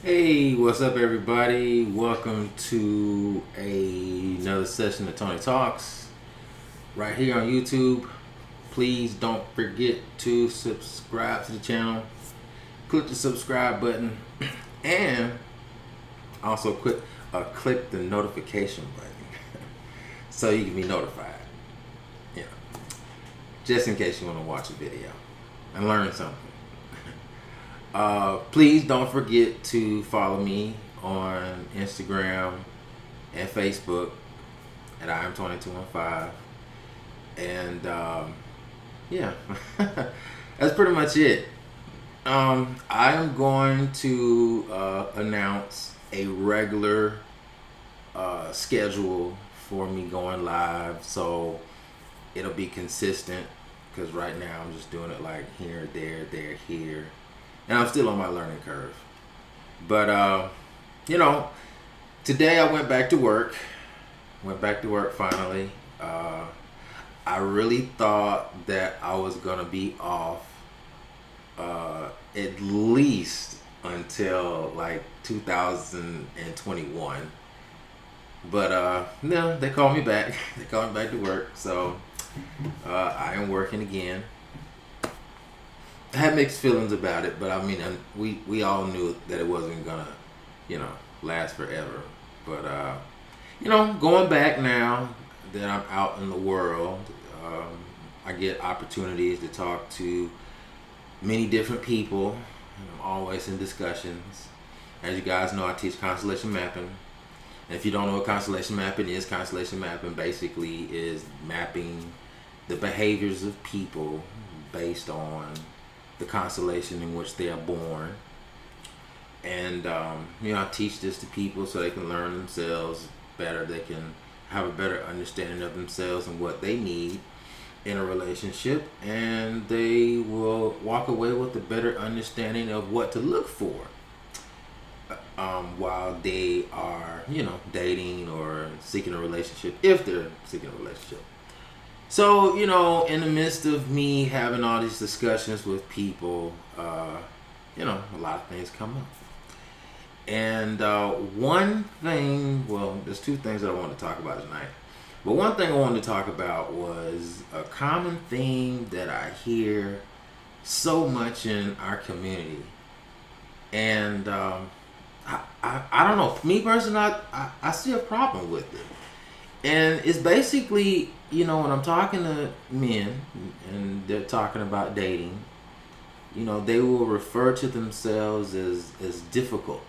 Hey, what's up, everybody? Welcome to another session of Tony Talks right here on YouTube. Please don't forget to subscribe to the channel. Click the subscribe button and also click the notification button so you can be notified. You know, just in case you want to watch a video and learn something. Please don't forget to follow me on Instagram and Facebook at Iam2215. And yeah, that's pretty much it. I am going to announce a regular schedule for me going live, so it'll be consistent. Because right now I'm just doing it like here, there, here, and I'm still on my learning curve. But today I went back to work. Finally. I really thought that I was gonna be off at least until like 2021. But no, they called me back. They called me back to work. So I am working again. I had mixed feelings about it, but I mean, we all knew that it wasn't gonna, last forever. But going back now that I'm out in the world, I get opportunities to talk to many different people. I'm always in discussions. As you guys know, I teach constellation mapping. And if you don't know what constellation mapping basically is mapping the behaviors of people based on the constellation in which they are born. And I teach this to people so they can learn themselves better. They can have a better understanding of themselves and what they need in a relationship, and they will walk away with a better understanding of what to look for while they are dating or seeking a relationship, if they're seeking a relationship. So, in the midst of me having all these discussions with people, a lot of things come up. And there's two things that I want to talk about tonight. But one thing I wanted to talk about was a common theme that I hear so much in our community. And I don't know, me personally, I see a problem with it. And it's basically, when I'm talking to men and they're talking about dating, they will refer to themselves as difficult.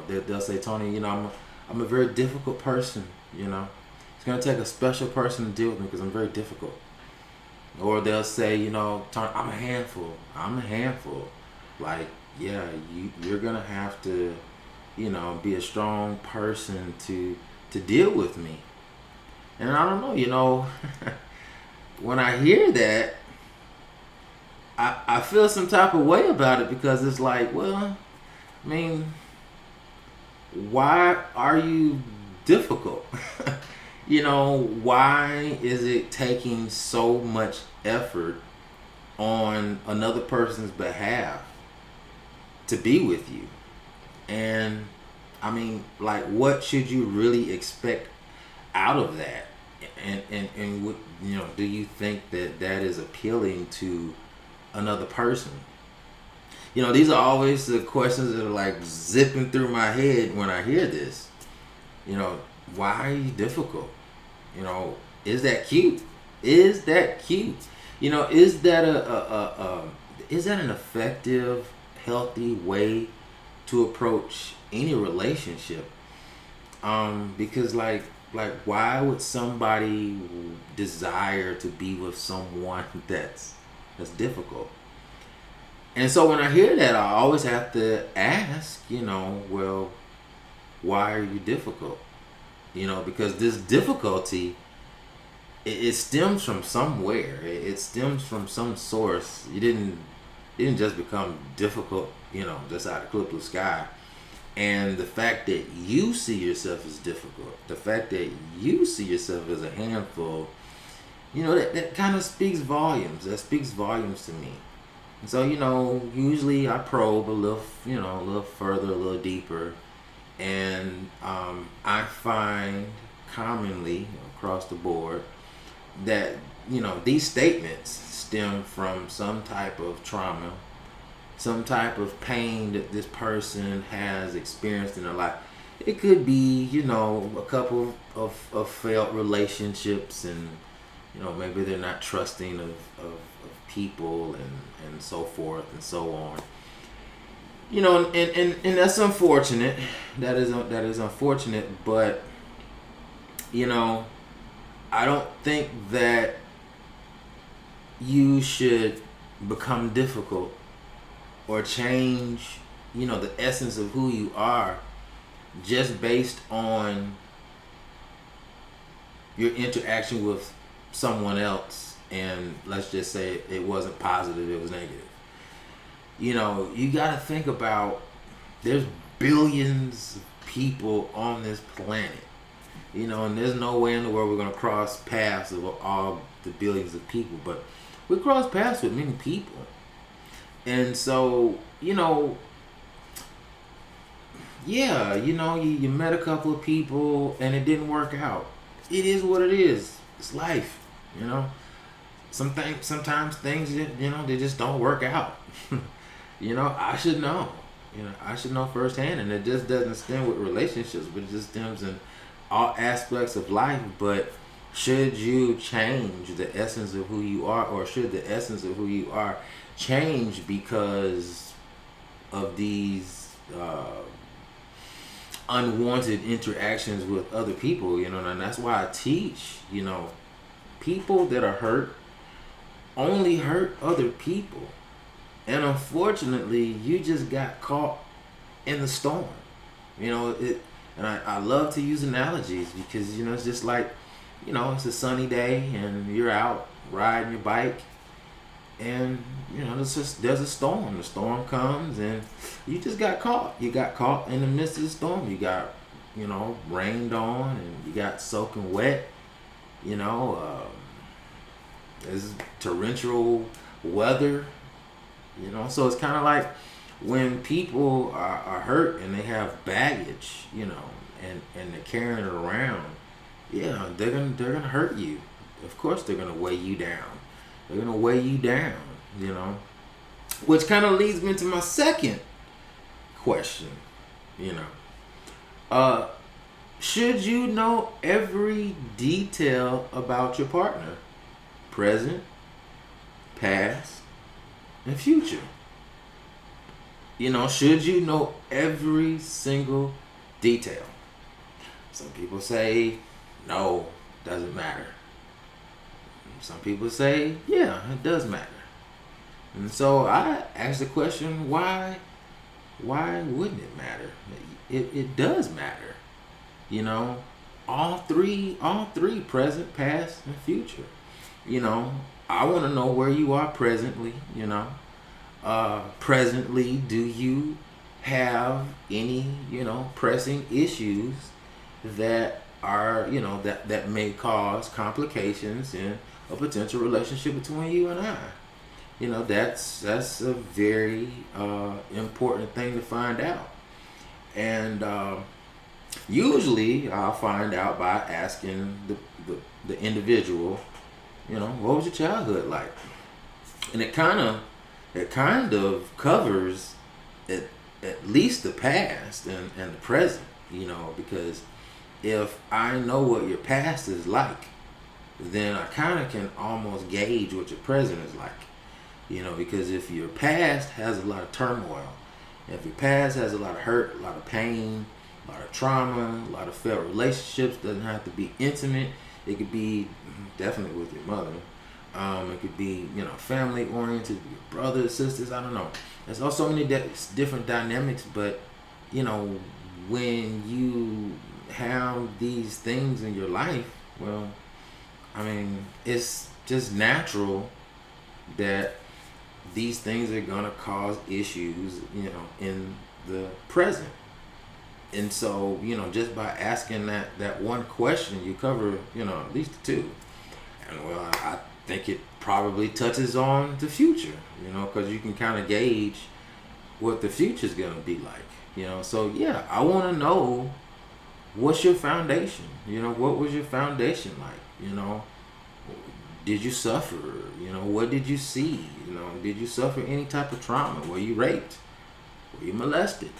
They'll say, Tony, I'm a very difficult person. It's going to take a special person to deal with me because I'm very difficult. Or they'll say, Tony, I'm a handful. Like, yeah, you're going to have to, be a strong person to deal with me. And I don't know, when I hear that, I feel some type of way about it, because it's like, well, I mean, why are you difficult? Why is it taking so much effort on another person's behalf to be with you? And I mean, like, what should you really expect out of that? And what, do you think that is appealing to another person? These are always the questions that are like zipping through my head when I hear this. Why are you difficult? Is that cute? Is that cute? Is that is that an effective, healthy way to approach any relationship? Because like why would somebody desire to be with someone that's difficult? And so when I hear that, I always have to ask, well, why are you difficult? Because this difficulty, it stems from somewhere. It stems from some source. You didn't just become difficult, just out of clear blue sky. And the fact that you see yourself as difficult, the fact that you see yourself as a handful, that kind of speaks volumes. That speaks volumes to me. So, usually I probe a little further, a little deeper, and I find commonly across the board that these statements stem from some type of trauma, some type of pain that this person has experienced in their life. It could be, a couple of failed relationships, and maybe they're not trusting of people, and so forth and so on. And that's unfortunate. That is unfortunate, but you know I don't think that you should become difficult or change, the essence of who you are just based on your interaction with someone else, and let's just say it wasn't positive, it was negative. You got to think about, there's billions of people on this planet, and there's no way in the world we're going to cross paths of all the billions of people, but we cross paths with many people. And so, yeah, you met a couple of people and it didn't work out. It is what it is. It's life, you know. Sometimes things, they just don't work out. I should know. I should know firsthand, and it just doesn't stem with relationships, but it just stems in all aspects of life. But should you change the essence of who you are, or should the essence of who you are change because of these unwanted interactions with other people? And that's why I teach. People that are hurt only hurt other people, and unfortunately, you just got caught in the storm. And I love to use analogies because it's just like, it's a sunny day and you're out riding your bike, and there's a storm. The storm comes and you just got caught. You got caught in the midst of the storm. You got rained on, and you got soaking wet. There's torrential weather. So it's kind of like when people are hurt and they have baggage, and they're carrying it around. Yeah, they're gonna hurt you. Of course, they're gonna weigh you down. They're gonna weigh you down. Which kind of leads me to my second question. Should you know every detail about your partner, present, past, and future? Should you know every single detail? Some people say no, doesn't matter. Some people say yeah, it does matter. And so I ask the question, why wouldn't it matter? It does matter. All three, present, past, and future. I want to know where you are presently. Presently, do you have any pressing issues that are that may cause complications in a potential relationship between you and I? That's a very important thing to find out. And usually I'll find out by asking the individual, what was your childhood like? And it kind of covers at least the past and the present, because if I know what your past is like, then I kind of can almost gauge what your present is like. Because if your past has a lot of turmoil, if your past has a lot of hurt, a lot of pain, a lot of trauma, a lot of failed relationships, doesn't have to be intimate. It could be definitely with your mother. It could be, family oriented, your brothers, sisters, I don't know. There's also many different dynamics, but, when you have these things in your life, well, it's just natural that these things are going to cause issues, in the present. And so, just by asking that one question, you cover, at least two. And well, think it probably touches on the future, because you can kind of gauge what the future is going to be like, So yeah, I want to know, what's your foundation? What was your foundation like? Did you suffer? What did you see? Did you suffer any type of trauma? Were you raped? Were you molested?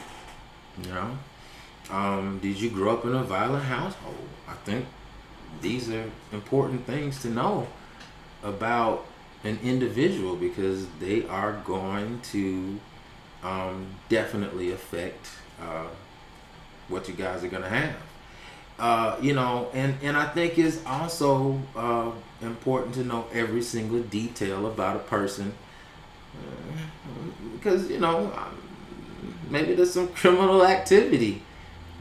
Did you grow up in a violent household? I think these are important things to know about an individual, because they are going to definitely affect what you guys are going to have. And I think it's also important to know every single detail about a person, because maybe there's some criminal activity.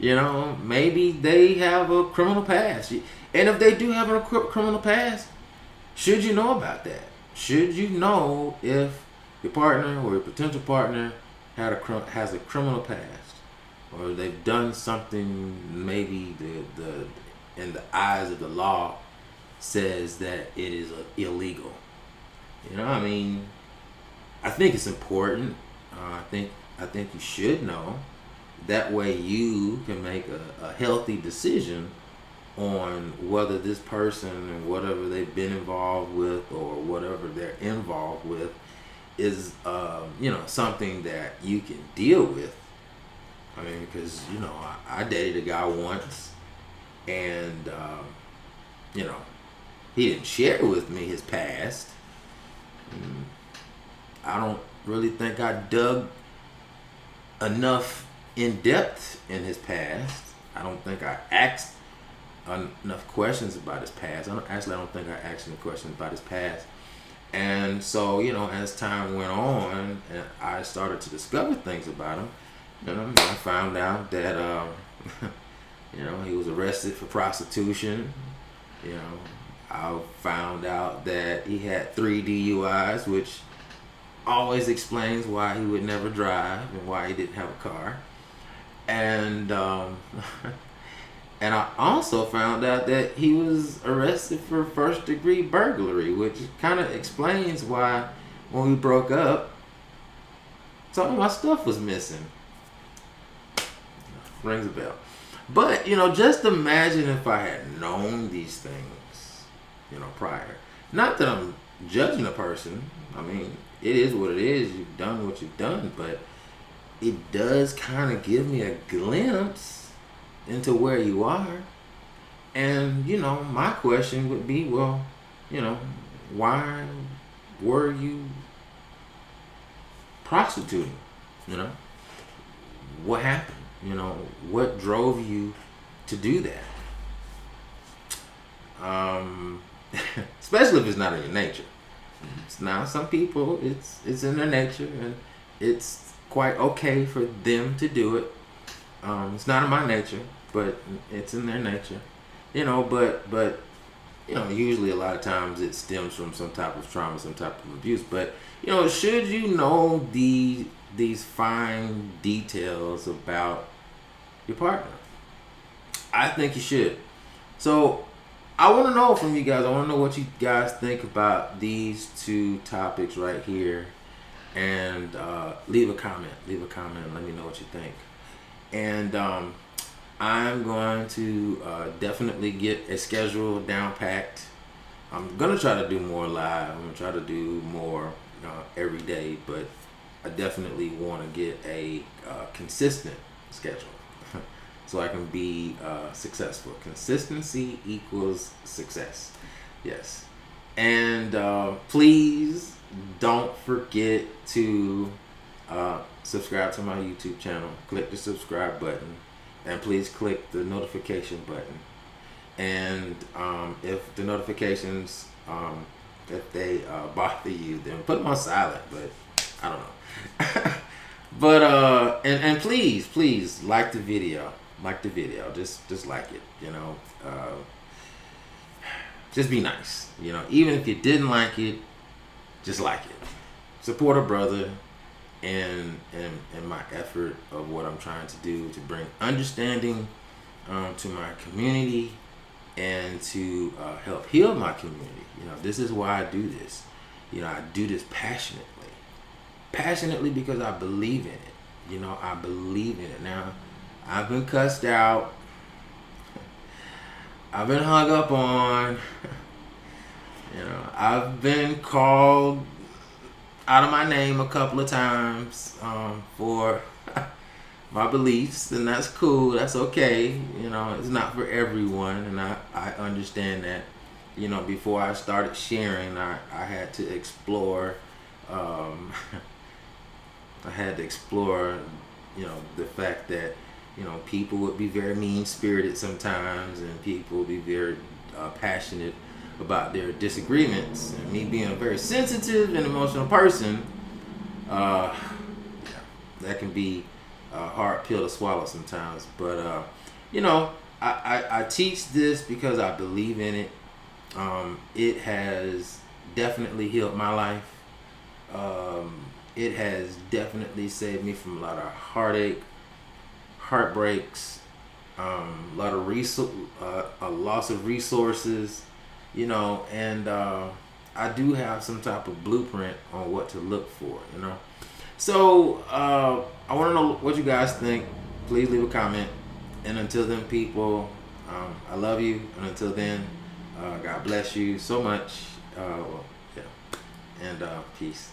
Maybe they have a criminal past, and if they do have a criminal past, should you know about that? Should you know if your partner or your potential partner has a criminal past, or they've done something maybe the in the eyes of the law says that it is illegal? I think it's important. I think you should know. That way you can make a healthy decision on whether this person and whatever they've been involved with, or whatever they're involved with, is something that you can deal with. Because I dated a guy once, and he didn't share with me his past. I don't really think I dug enough in depth in his past. I don't think I asked enough questions about his past. I don't think I asked any questions about his past. And so, as time went on, and I started to discover things about him, I found out that, he was arrested for prostitution. I found out that he had 3 DUIs, which always explains why he would never drive and why he didn't have a car. And and I also found out that he was arrested for first-degree burglary, which kind of explains why, when we broke up, some of my stuff was missing. Rings a bell. But, just imagine if I had known these things, prior. Not that I'm judging a person. It is what it is. You've done what you've done, but it does kind of give me a glimpse into where you are. And, my question would be, well, why were you prostituting? What happened? What drove you to do that? Especially if it's not in your nature. Now, some people, it's in their nature, and it's quite okay for them to do it. It's not in my nature, but it's in their nature. But usually a lot of times it stems from some type of trauma, some type of abuse. But, should you know these fine details about your partner? I think you should. So I want to know from you guys. I want to know what you guys think about these 2 topics right here. And leave a comment. Let me know what you think. And I'm going to definitely get a schedule down packed. I'm going to try to do more live. I'm going to try to do more every day. But I definitely want to get a consistent schedule so I can be successful. Consistency equals success. Yes. And please don't forget to subscribe to my YouTube channel. Click the subscribe button, and please click the notification button. And if the notifications, if they bother you, then put them on silent. But I don't know. But and please like the video. Just like it. Just be nice. Even if you didn't like it, just like it. Support a brother in my effort of what I'm trying to do to bring understanding to my community, and to help heal my community. This is why I do this. I do this passionately because I believe in it. I believe in it. Now, I've been cussed out. I've been hung up on. I've been called out of my name a couple of times for my beliefs, and that's cool. That's okay. It's not for everyone, and I understand that. Before I started sharing, I had to explore. I had to explore, the fact that, people would be very mean spirited sometimes, and people would be very passionate about their disagreements. And me being a very sensitive and emotional person, that can be a hard pill to swallow sometimes. But I teach this because I believe in it. It has definitely healed my life. It has definitely saved me from a lot of heartache, heartbreaks, a lot of a loss of resources, and I do have some type of blueprint on what to look for. So I want to know what you guys think. Please leave a comment. And until then, people, I love you. And until then, God bless you so much. Yeah. And peace.